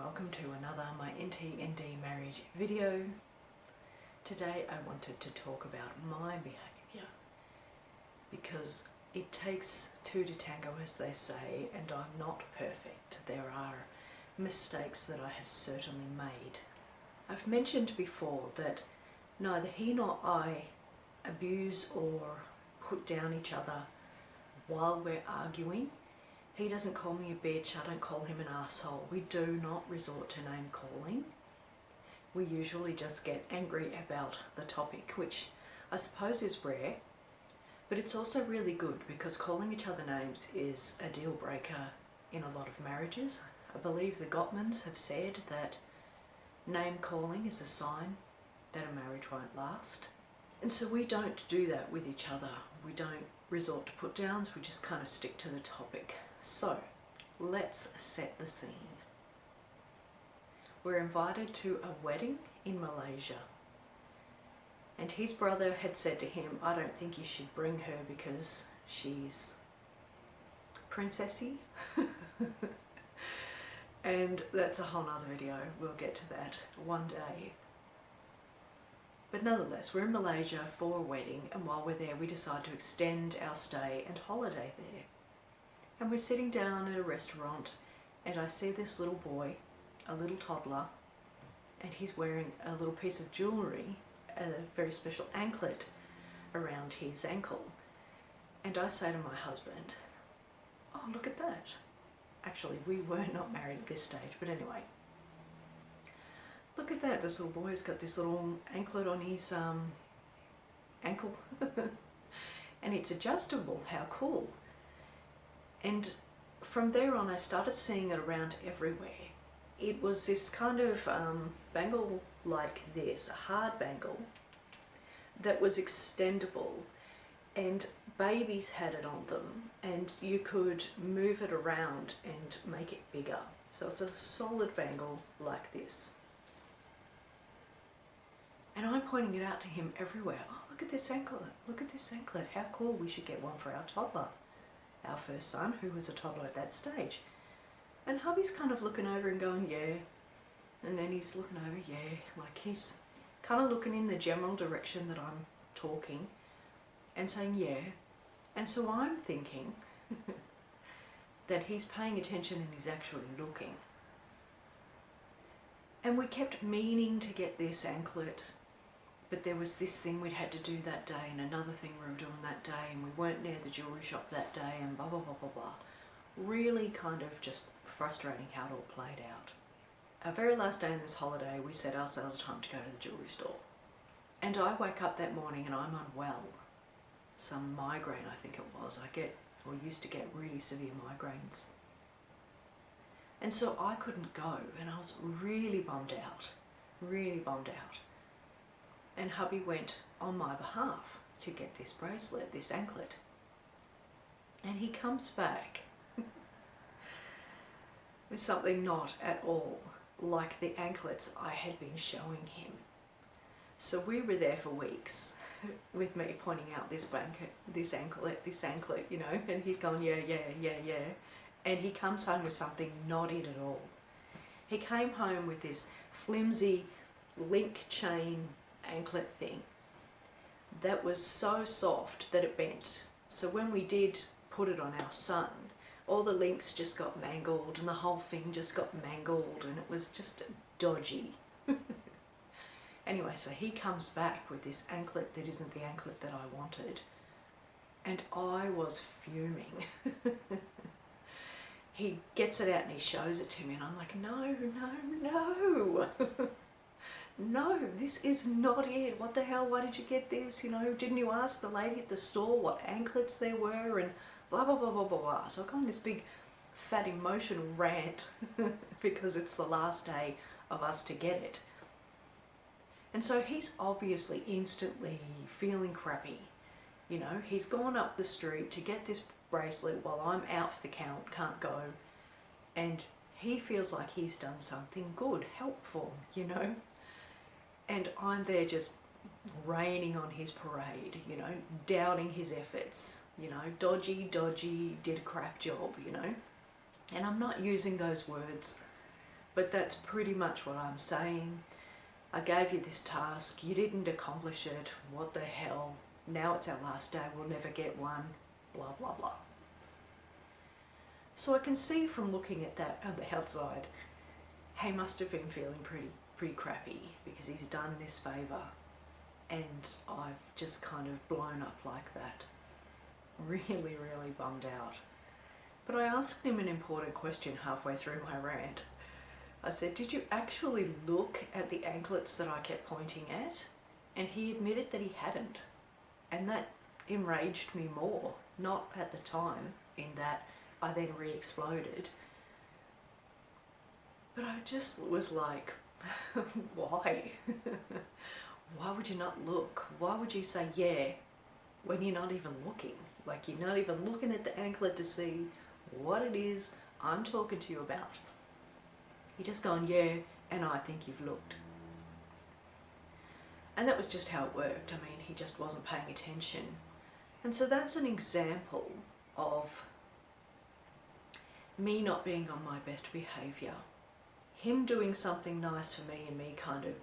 welcome to another My NT&D marriage video. Today I wanted to talk about my behaviour because it takes two to tango, as they say, and I'm not perfect. There are mistakes that I have certainly made. I've mentioned before that neither he nor I abuse or put down each other while we're arguing. He doesn't call me a bitch, I don't call him an asshole. We do not resort to name calling. We usually just get angry about the topic, which I suppose is rare, but it's also really good because calling each other names is a deal breaker in a lot of marriages. I believe the Gottmans have said that name calling is a sign that a marriage won't last. And so we don't do that with each other. We don't resort to put downs, we just kind of stick to the topic. So, let's set the scene. We're invited to a wedding in Malaysia. And his brother had said to him, I don't think you should bring her because she's princessy. And that's a whole nother video, we'll get to that one day. But nonetheless, we're in Malaysia for a wedding, and while we're there we decide to extend our stay and holiday there. And we're sitting down at a restaurant and I see this little boy, a little toddler, and he's wearing a little piece of jewellery, a very special anklet around his ankle. And I say to my husband, oh, look at that. Actually, we were not married at this stage, but anyway. Look at that, this little boy's got this little anklet on his ankle. And it's adjustable, how cool. And from there on I started seeing it around everywhere. It was this kind of bangle like this, a hard bangle that was extendable, and babies had it on them and you could move it around and make it bigger. So it's a solid bangle like this. And I'm pointing it out to him everywhere. Oh, look at this anklet, look at this anklet, how cool, we should get one for our toddler. Our first son, who was a toddler at that stage. And hubby's kind of looking over and going, yeah. And then he's looking over, yeah. Like he's kind of looking in the general direction that I'm talking and saying, yeah. And so I'm thinking that he's paying attention and he's actually looking. And we kept meaning to get this anklet, but there was this thing we'd had to do that day and another thing we were doing that day, and we weren't near the jewellery shop that day, and blah, blah, blah, blah, blah. Really kind of just frustrating how it all played out. Our very last day in this holiday, we set ourselves time to go to the jewellery store. And I wake up that morning and I'm unwell. Some migraine, I think it was. I used to get really severe migraines. And so I couldn't go, and I was really bummed out, really bummed out. And hubby went on my behalf to get this bracelet, this anklet. And he comes back with something not at all like the anklets I had been showing him. So we were there for weeks with me pointing out this blanket, this anklet, you know, and he's going, yeah, yeah, yeah, yeah. And he comes home with something not it at all. He came home with this flimsy link chain anklet thing that was so soft that it bent. So when we did put it on our son, all the links just got mangled and the whole thing just got mangled and it was just dodgy. Anyway, so he comes back with this anklet that isn't the anklet that I wanted, and I was fuming. He gets it out and he shows it to me and I'm like, no, no, no. No, this is not it. What the hell, why did you get this? You know, didn't you ask the lady at the store what anklets there were, and blah, blah, blah, blah, blah, blah. So I got on this big fat emotional rant because it's the last day of us to get it. And so he's obviously instantly feeling crappy. You know, he's gone up the street to get this bracelet while I'm out for the count, can't go. And he feels like he's done something good, helpful, you know. And I'm there just raining on his parade, you know, downing his efforts, you know, dodgy, did a crap job, you know. And I'm not using those words But that's pretty much what I'm saying. I gave you this task, you didn't accomplish it, what the hell, now it's our last day, we'll never get one, blah blah blah. So I can see from looking at that on the outside, he must have been feeling pretty crappy because he's done this favour and I've just kind of blown up like that. Really bummed out. But I asked him an important question halfway through my rant. I said, did you actually look at the anklets that I kept pointing at? And he admitted that he hadn't. And that enraged me more. Not at the time, in that I then re-exploded. But I just was like, why? Why would you not look? Why would you say yeah when you're not even looking? Like you're not even looking at the anklet to see what it is I'm talking to you about. You're just going, yeah, and I think you've looked. And that was just how it worked. I mean, he just wasn't paying attention. And so that's an example of me not being on my best behaviour. Him doing something nice for me and me kind of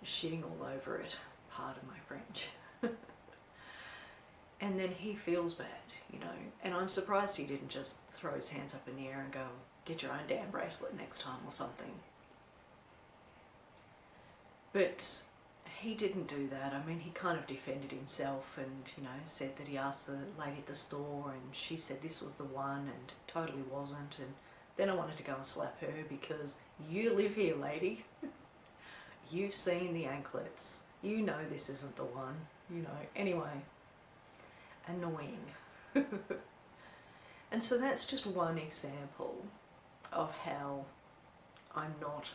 shitting all over it. Pardon my French. And then he feels bad, you know. And I'm surprised he didn't just throw his hands up in the air and go, get your own damn bracelet next time or something. But he didn't do that. I mean, he kind of defended himself and, you know, said that he asked the lady at the store and she said this was the one and totally wasn't. And then I wanted to go and slap her because you live here, lady. You've seen the anklets. You know this isn't the one, you know. Anyway, annoying. And so that's just one example of how I'm not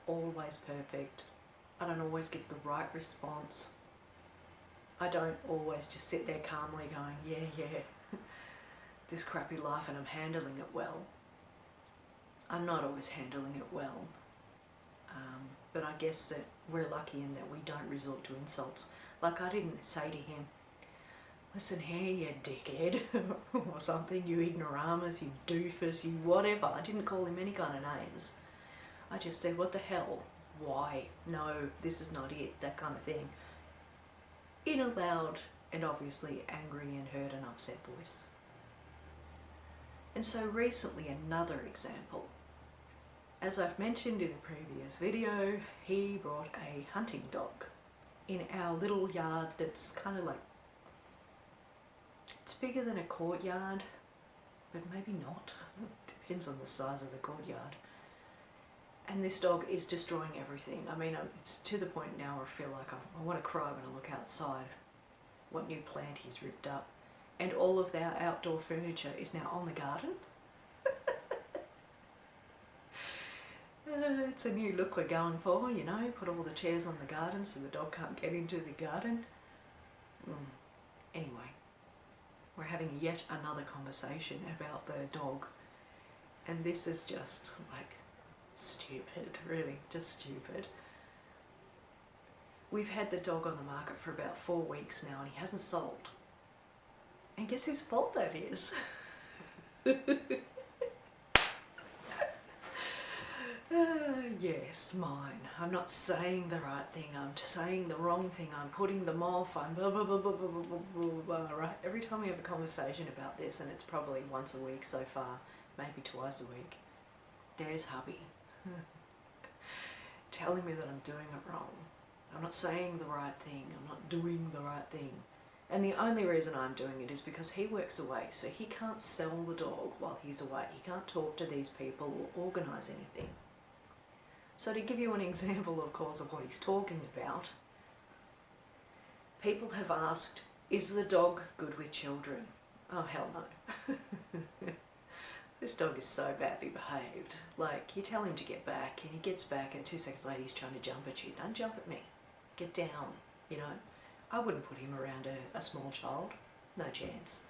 always perfect. I don't always give the right response. I don't always just sit there calmly going, yeah, this crappy life and I'm handling it well. I'm not always handling it well. But I guess that we're lucky in that we don't resort to insults. Like I didn't say to him, listen here, you dickhead, or something, you ignoramus, you doofus, you whatever. I didn't call him any kind of names. I just said, what the hell? Why? No, this is not it, that kind of thing. In a loud and obviously angry and hurt and upset voice. And so recently, another example. As I've mentioned in a previous video, he brought a hunting dog in our little yard that's kind of like, it's bigger than a courtyard, but maybe not. Depends on the size of the courtyard. And this dog is destroying everything. I mean, it's to the point now where I feel like I want to cry when I look outside. What new plant he's ripped up. And all of our outdoor furniture is now on the garden. It's a new look we're going for, you know, put all the chairs on the garden so the dog can't get into the garden. Anyway, we're having yet another conversation about the dog. And this is just like stupid, really, just stupid. We've had the dog on the market for about 4 weeks now and he hasn't sold. And guess whose fault that is? Yes, mine. I'm not saying the right thing, I'm saying the wrong thing, I'm putting them off, I'm blah blah blah blah blah blah blah blah, right? Every time we have a conversation about this, and it's probably once a week so far, maybe twice a week, there's hubby telling me that I'm doing it wrong. I'm not saying the right thing, I'm not doing the right thing. And the only reason I'm doing it is because he works away, so he can't sell the dog while he's away. He can't talk to these people or organise anything. So to give you an example, of course, of what he's talking about, people have asked, is the dog good with children? Oh, hell no. This dog is so badly behaved. Like, you tell him to get back, and he gets back, and 2 seconds later he's trying to jump at you. Don't jump at me. Get down, you know. I wouldn't put him around a small child. No chance.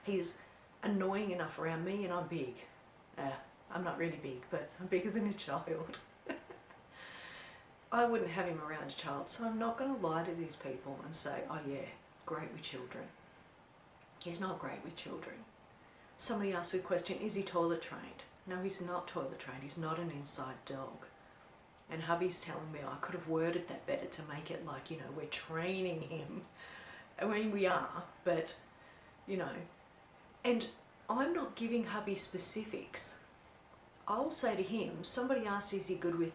He's annoying enough around me, and I'm big. I'm not really big, but I'm bigger than a child. I wouldn't have him around a child, so I'm not going to lie to these people and say, oh yeah, great with children. He's not great with children. Somebody asked the question, is he toilet trained? No, he's not toilet trained. He's not an inside dog. And hubby's telling me I could have worded that better to make it like, you know, we're training him. I mean, we are, but, you know. And I'm not giving hubby specifics. I'll say to him, somebody asked, is he good with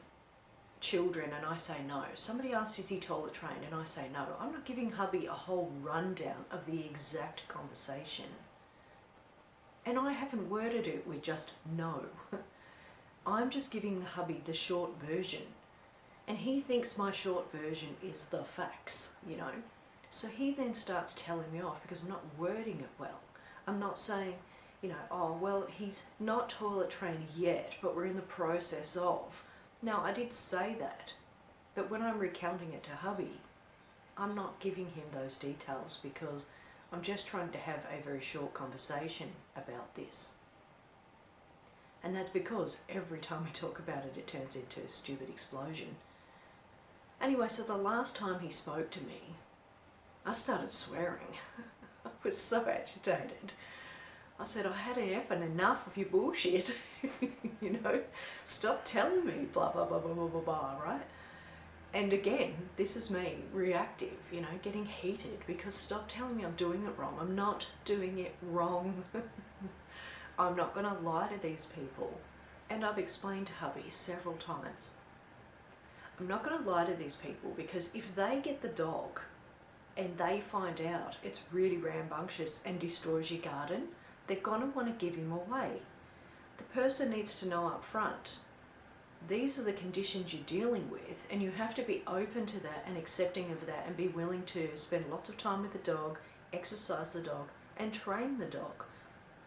children? And I say no. Somebody asked, is he toilet trained? And I say no. I'm not giving hubby a whole rundown of the exact conversation. And I haven't worded it with just no. I'm just giving the hubby the short version. And he thinks my short version is the facts, you know. So he then starts telling me off because I'm not wording it well. I'm not saying, you know, oh, well, he's not toilet trained yet, but we're in the process of. Now, I did say that, but when I'm recounting it to hubby, I'm not giving him those details because I'm just trying to have a very short conversation about this. And that's because every time we talk about it, it turns into a stupid explosion. Anyway, so the last time he spoke to me, I started swearing. I was so agitated. I said, I had effing enough of your bullshit. You know, stop telling me blah, blah, blah, blah, blah, blah, blah, right? And again, this is me, reactive, you know, getting heated because stop telling me I'm doing it wrong. I'm not doing it wrong. I'm not going to lie to these people. And I've explained to hubby several times. I'm not going to lie to these people because if they get the dog and they find out it's really rambunctious and destroys your garden, they're going to want to give him away. The person needs to know up front, these are the conditions you're dealing with, and you have to be open to that and accepting of that and be willing to spend lots of time with the dog, exercise the dog, and train the dog.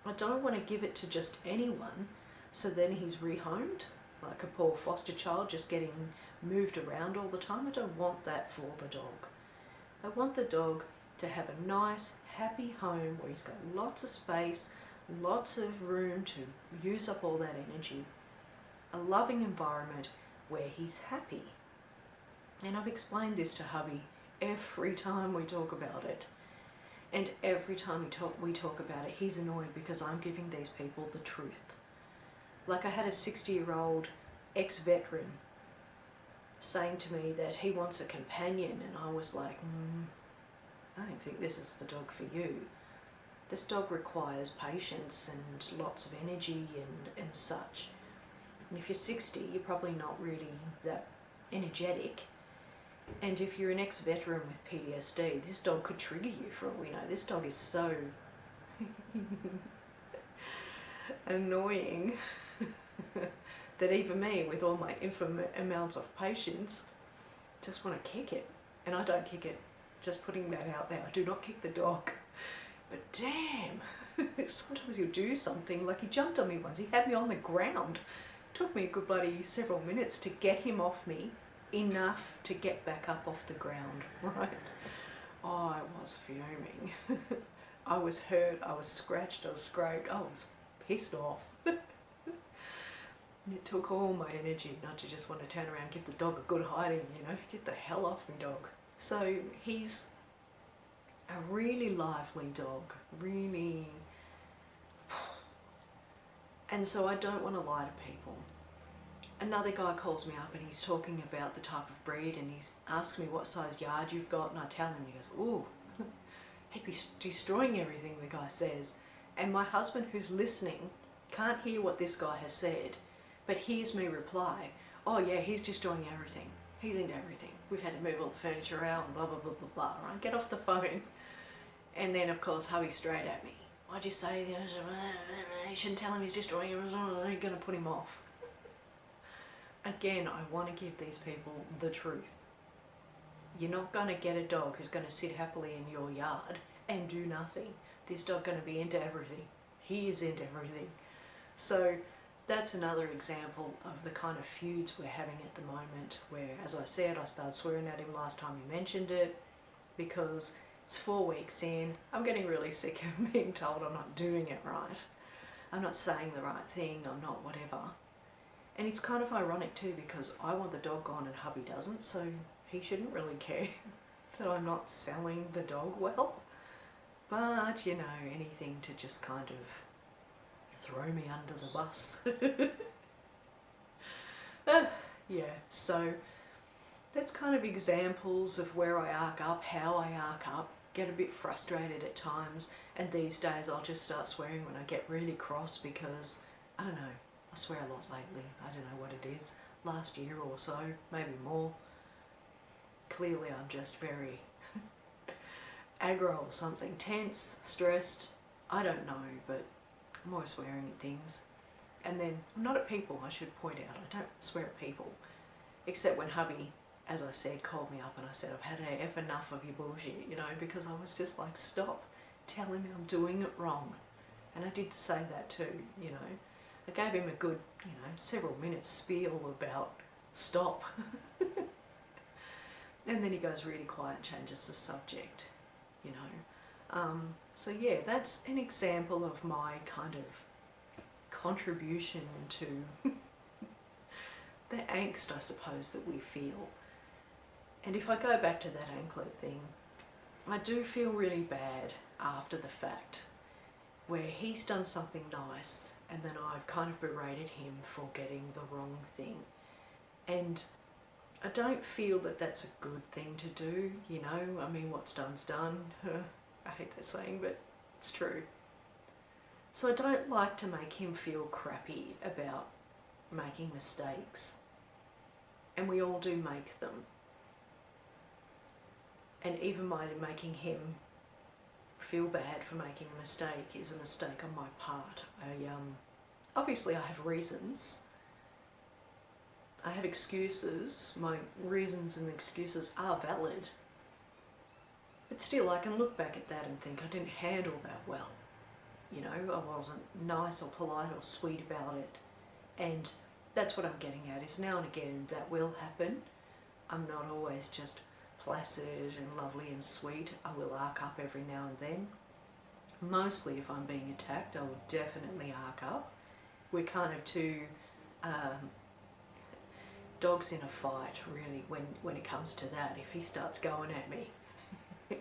I don't want to give it to just anyone, so then he's rehomed, like a poor foster child just getting moved around all the time. I don't want that for the dog. I want the dog to have a nice, happy home where he's got lots of space, lots of room to use up all that energy, a loving environment where he's happy. And I've explained this to hubby every time we talk about it. And every time we talk about it, he's annoyed because I'm giving these people the truth. Like I had a 60-year-old ex-veteran saying to me that he wants a companion, and I was like, I don't think this is the dog for you. This dog requires patience and lots of energy and such. And if you're 60, you're probably not really that energetic. And if you're an ex-veteran with PTSD, this dog could trigger you for all we know. This dog is so annoying that even me, with all my infinite amounts of patience, just want to kick it. And I don't kick it. Just putting that out there. I do not kick the dog. But damn, sometimes you'll do something. Like he jumped on me once. He had me on the ground. It took me a good bloody several minutes to get him off me, enough to get back up off the ground, right? Oh, I was fuming. I was hurt, I was scratched, I was scraped, I was pissed off. It took all my energy not to just want to turn around and give the dog a good hiding, you know, get the hell off me, dog. So he's a really lively dog, really. And so I don't want to lie to people. Another guy calls me up and he's talking about the type of breed, and he's asks me what size yard you've got, and I tell him, he goes, ooh, he'd be destroying everything, the guy says. And my husband, who's listening, can't hear what this guy has said, but hears me reply, oh yeah, he's destroying everything. He's into everything. We've had to move all the furniture out and blah, blah, blah, blah, blah, right? Get off the phone. And then, of course, hubby's straight at me. Why'd you say that? You shouldn't tell him he's destroying everything. They're going to put him off. Again, I want to give these people the truth. You're not going to get a dog who's going to sit happily in your yard and do nothing. This dog's going to be into everything. He is into everything. So that's another example of the kind of feuds we're having at the moment, where, as I said, I started swearing at him last time he mentioned it because it's 4 weeks in. I'm getting really sick of being told I'm not doing it right. I'm not saying the right thing. I'm not whatever. And it's kind of ironic too, because I want the dog gone and hubby doesn't, so he shouldn't really care that I'm not selling the dog well. But, you know, anything to just kind of throw me under the bus. Yeah, so that's kind of examples of where I arc up, how I arc up, get a bit frustrated at times, and these days I'll just start swearing when I get really cross because, I don't know, I swear a lot lately. I don't know what it is. Last year or so, maybe more. Clearly I'm just very aggro or something, tense, stressed, I don't know, but I'm always swearing at things. And then I'm not at people, I should point out. I don't swear at people, except when hubby, as I said, called me up and I said, I've had enough of your bullshit, you know, because I was just like, stop telling me I'm doing it wrong. And I did say that too, you know. I gave him a good, you know, several minutes spiel about stop. And then he goes really quiet and changes the subject, you know. So yeah, that's an example of my kind of contribution to the angst, I suppose, that we feel. And if I go back to that anklet thing, I do feel really bad after the fact, where he's done something nice and then I've kind of berated him for getting the wrong thing. And I don't feel that that's a good thing to do, you know. I mean, what's done's done. I hate that saying, but it's true. So I don't like to make him feel crappy about making mistakes. And we all do make them. And even my making him feel bad for making a mistake is a mistake on my part. Obviously I have reasons. I have excuses. My reasons and excuses are valid. But still, I can look back at that and think I didn't handle that well. You know, I wasn't nice or polite or sweet about it. And that's what I'm getting at, is now and again that will happen. I'm not always just placid and lovely and sweet. I will arc up every now and then. Mostly if I'm being attacked, I will definitely arc up. We're kind of two dogs in a fight, really, when it comes to that. If he starts going at me, I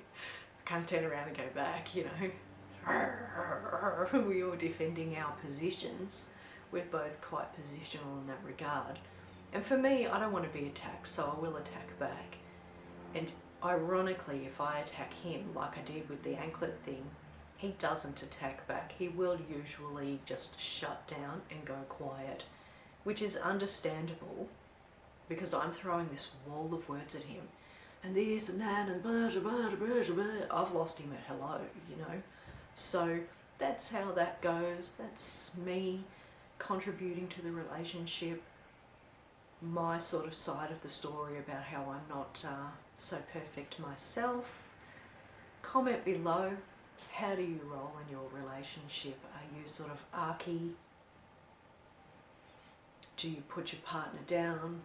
can't turn around and go back, you know. We're all defending our positions. We're both quite positional in that regard. And for me, I don't want to be attacked, so I will attack back. And ironically, if I attack him, like I did with the anklet thing, he doesn't attack back. He will usually just shut down and go quiet, which is understandable because I'm throwing this wall of words at him. And this and that and blah, blah, blah, blah, blah. I've lost him at hello, you know. So that's how that goes. That's me contributing to the relationship. My sort of side of the story about how I'm not so perfect myself. Comment below, how do you roll in your relationship? Are you sort of archy? Do you put your partner down?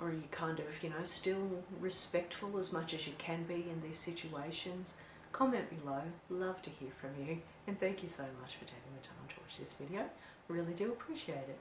Or are you kind of, you know, still respectful as much as you can be in these situations? Comment below, love to hear from you. And thank you so much for taking the time to watch this video. Really do appreciate it.